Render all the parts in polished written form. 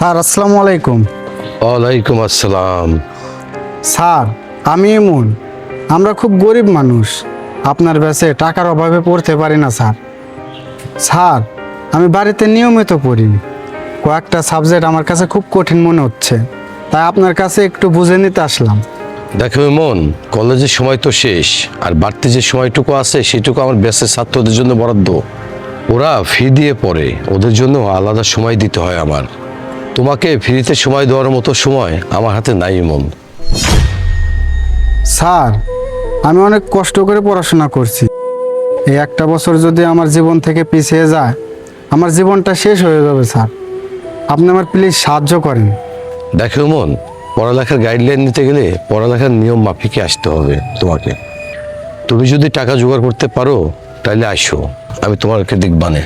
Sir আসসালামু আলাইকুম। ওয়ালাইকুম আসসালাম। স্যার আমি ইমন, আমরা খুব গরিব মানুষ, আপনার কাছে টাকার অভাবে পড়তে পারি না স্যার। স্যার আমি বাড়িতে নিয়মিত পড়ি, কয়েকটা সাবজেক্ট আমার কাছে খুব কঠিন মনে হচ্ছে, তাই আপনার কাছে একটু বুঝে নিতে আসলাম। দেখো মন, কলেজের সময় তো শেষ, আর বাড়তি যে সময়টুকু আছে সেটুকু আমার ব্যাচের ছাত্রদের জন্য বরাদ্দ। ওরা ফি দিয়ে পড়ে, ওদের জন্য আলাদা সময় দিতে হয় আমার। তোমাকে ফ্রিতে সময় দেওয়ার মতো সময় আমার হাতে নাই মন। স্যার আমি অনেক কষ্ট করে পড়াশোনা করছি, এই একটা বছর যদি আমার জীবন থেকে পিছিয়ে যায় আমার জীবনটা শেষ হয়ে যাবে স্যার, আপনি আমার প্লিজ সাহায্য করেন। দেখো মন, পড়ালেখার গাইডলাইন নিতে গেলে পড়ালেখার নিয়ম মাফিকে আসতে হবে তোমাকে। তুমি যদি টাকা জোগাড় করতে পারো তাহলে আসো, আমি তোমাকে দেখবানে।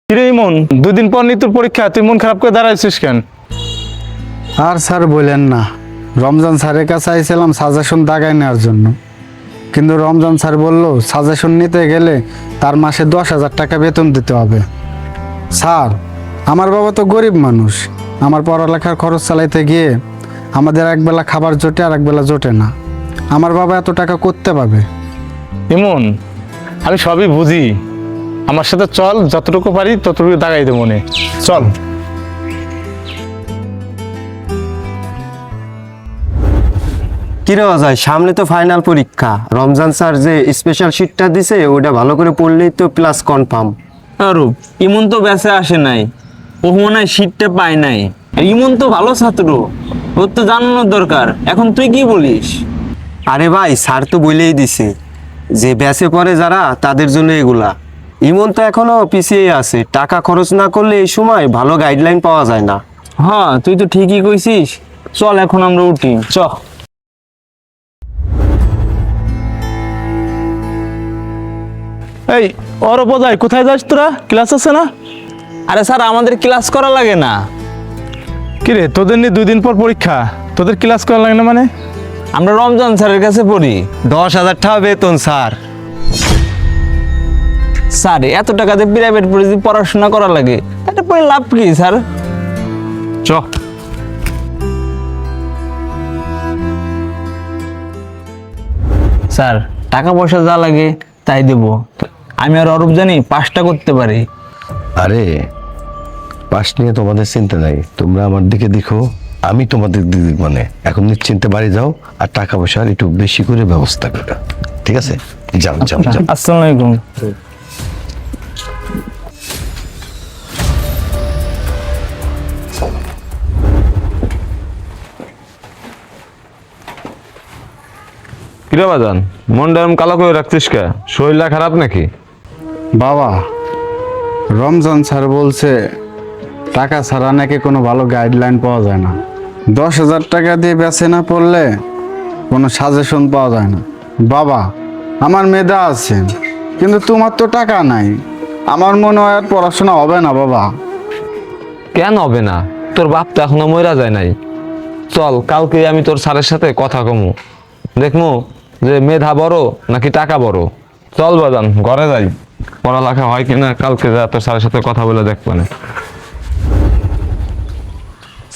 কিরে ইমন, দুদিন পর নিতুর পরীক্ষা, তুই মন খারাপ করে দাঁড়াইছিস কেন? আর স্যার বললেন না, রমজান স্যারের কাছে আইছিলাম সাজেশন দাগায় নেওয়ার জন্য, কিন্তু রমজান স্যার বলল সাজেশন নিতে গেলে তার মাসে 10,000 টাকা বেতন দিতে হবে। স্যার আমার বাবা তো গরিব মানুষ, আমার পড়ালেখার খরচ চালাইতে গিয়ে আমাদের একবেলা খাবার জোটে আর একবেলা জোটে না, আমার বাবা এত টাকা করতে পাবে? ইমন আমি সবই বুঝি, আমার সাথে চল, যতটুকু পারি ততটুকু দাগাই দে মনে, চল। কিরে অজয়, সামনে তো ফাইনাল পরীক্ষা, রমজান স্যার যে স্পেশাল শিটটা দিছে ওটা ভালো করে পড়লেই তো প্লাস কনফার্ম। রূপ ইমন তো বেঁচে আসে নাই, ও মনে হয় সিটটা পায় নাই। আর ইমন তো ভালো ছাত্র, ওর তো জানানোর দরকার। এখন তুই কি বলিস? আরে ভাই, স্যার তো বলেই দিছে যে ব্যাচে পড়ে যারা তাদের জন্য এগুলা। ইমন তো এখনো পিছিয়ে আছে, টাকা খরচ না করলে এই সময় ভালো গাইডলাইন পাওয়া যায় না। হ্যাঁ তুই তো ঠিকই কইছিস, চল এখন আমরা উঠি, চ। এই ওর বোঝাই, কোথায় যাস তোরা? ক্লাস আছে না? আরে স্যার আমাদের ক্লাস করা লাগে না। কিরে তোদের নিয়ে 2 দিন পর পরীক্ষা, তোদের ক্লাস করা লাগে না মানে? আমরা রমজান স্যারের কাছে পড়ি। 10,000 টাকা বেতন স্যার। স্যার এত টাকা দিয়ে প্রাইভেট পড়ে যদি পড়াশোনা করা লাগে, এটা পড়ে লাভ কি স্যার? চ। স্যার টাকা পয়সা যা লাগে তাই দেব, আমি আর অরূপ জানি পাসটা করতে পারি। আরে পাশ নিয়ে তোমাদের চিন্তা নাই, তোমরা আমার দিকে দেখো, আমি তোমাদের দিকে মানে এখন নিশ্চিন্তে বাড়ি যাও, আর টাকা পয়সার একটু বেশি করে ব্যবস্থা করো, ঠিক আছে? যাও যাও যাও। আসসালামু আলাইকুম। কিরে বাজান, মনটা এরম কালো করে রাখছিস কে? শরীরটা খারাপ নাকি? বাবা রমজান স্যার বলছে টাকা ছাড়া নাকি কোনো ভালো গাইডলাইন পাওয়া যায় না, 10,000 টাকা দিয়ে বেছে না পড়লে কোনো সাজেশন পাওয়া যায় না। বাবা আমার মেধা আছে, কিন্তু তোমার তো টাকা নাই, আমার মনে হয় আর পড়াশোনা হবে না বাবা। কেন হবে না? তোর বাপ তো এখনো মইরা যায় নাই। চল কালকে আমি তোর স্যারের সাথে কথা কমু, দেখমু যে মেধা বড় নাকি টাকা বড়। চল বাজান ঘরে যাই, পড়ালেখা হয় কিনা কালকে যা তোর স্যারের সাথে কথা বলে দেখবো না।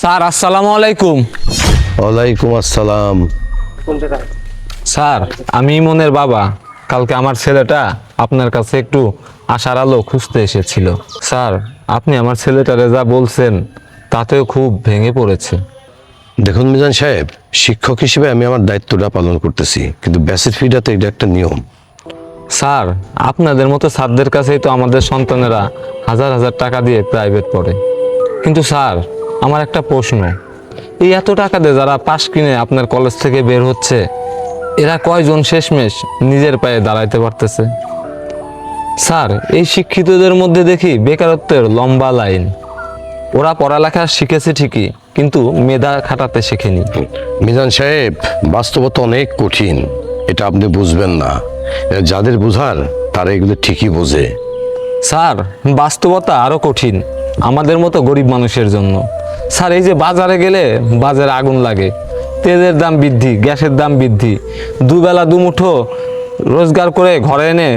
স্যার আসসালামু আলাইকুম। ওয়ালাইকুম আসসালাম। স্যার আমি ইমনের বাবা, কালকে আমার ছেলেটা আপনার কাছে একটু আশার আলো খুঁজতে এসেছিল। স্যার আপনি আমার ছেলেটারে যা বলছেন তাতেও খুব ভেঙে পড়েছে। দেখুন মিজান সাহেব, শিক্ষক হিসেবে আমি আমার দায়িত্বটা পালন করতেছি, কিন্তু ব্যাসের ফিটা তো এটা একটা নিয়ম। স্যার আপনাদের মতো স্যারদের কাছেই তো আমাদের সন্তানেরা হাজার হাজার টাকা দিয়ে প্রাইভেট পড়ে। কিন্তু স্যার আমার একটা প্রশ্ন, এই এত টাকা দিয়ে যারা পাশ কিনে আপনার কলেজ থেকে বের হচ্ছে, এরা কয়জন শেষমেশ নিজের পায়ে দাঁড়াইতে পারতেছে? স্যার এই শিক্ষিতদের মধ্যে দেখি বেকারত্বের লম্বা লাইন। ওরা পড়ালেখা শিখেছে ঠিকই, কিন্তু মেধা খাটাতে শেখেনি। মিজান সাহেব, বাস্তবতা অনেক কঠিন, এটা আপনি বুঝবেন না, এটা যাদের বোঝার তারা এগুলো ঠিকই বোঝে। স্যার বাস্তবতা আরো কঠিন আমাদের মতো গরিব মানুষের জন্য। স্যার এই যে বাজারে গেলে বাজারে আগুন লাগে, তেলের দাম বৃদ্ধি, গ্যাসের দাম বৃদ্ধি, দুবেলা দুমুঠো রোজগার করে ঘরে এনে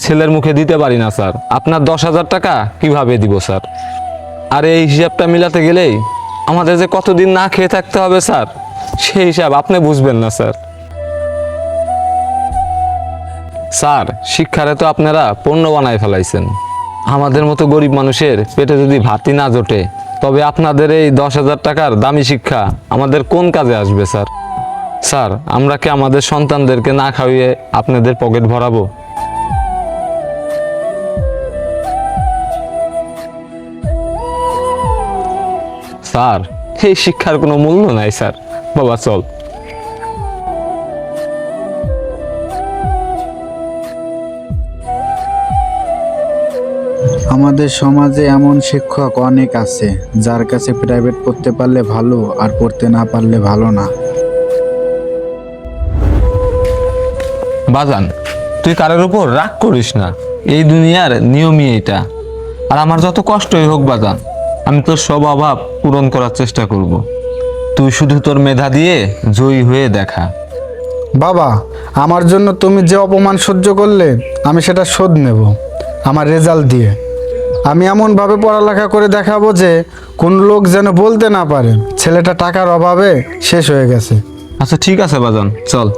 ছেলের মুখে দিতে পারি না স্যার। আপনার 10,000 টাকা কিভাবে দিব স্যার? আর এই হিসাবটা মিলাতে গেলেই আমাদের যে কতদিন না খেয়ে থাকতে হবে স্যার, সেই হিসাব আপনি বুঝবেন না স্যার। স্যার শিক্ষারে তো আপনারা পণ্য বানায় ফেলাইছেন। আমাদের মতো গরিব মানুষের পেটে যদি ভাতই না জোটে, তবে আপনাদের এই 10,000 টাকার দামি শিক্ষা আমাদের কোন কাজে আসবে স্যার? স্যার আমরা কি আমাদের সন্তানদেরকে না খাইয়ে আপনাদের পকেট ভরাবো? স্যার এই শিক্ষার কোনো মূল্য নাই স্যার। বাবা চল। আমাদের সমাজে এমন শিক্ষক অনেক আছে যার কাছে প্রাইভেট পড়তে পারলে ভালো আর পড়তে না পারলে ভালো না। বাজান তুই কারোর উপর রাগ করিস না, এই দুনিয়ার নিয়মই এইটা। আর আমার যত কষ্টই হোক বাজান, আমি তোর সব অভাব পূরণ করার চেষ্টা করব। তুই শুধু তোর মেধা দিয়ে জয়ী হয়ে দেখা। বাবা, আমার জন্য তুমি যে অপমান সহ্য করলে আমি সেটা শোধ নেব আমার রেজাল্ট দিয়ে। আমি এমনভাবে পড়ালেখা করে দেখাবো যে কোন লোক যেন বলতে না পারে ছেলেটা টাকার অভাবে শেষ হয়ে গেছে। আচ্ছা ঠিক আছে বাজান, চল।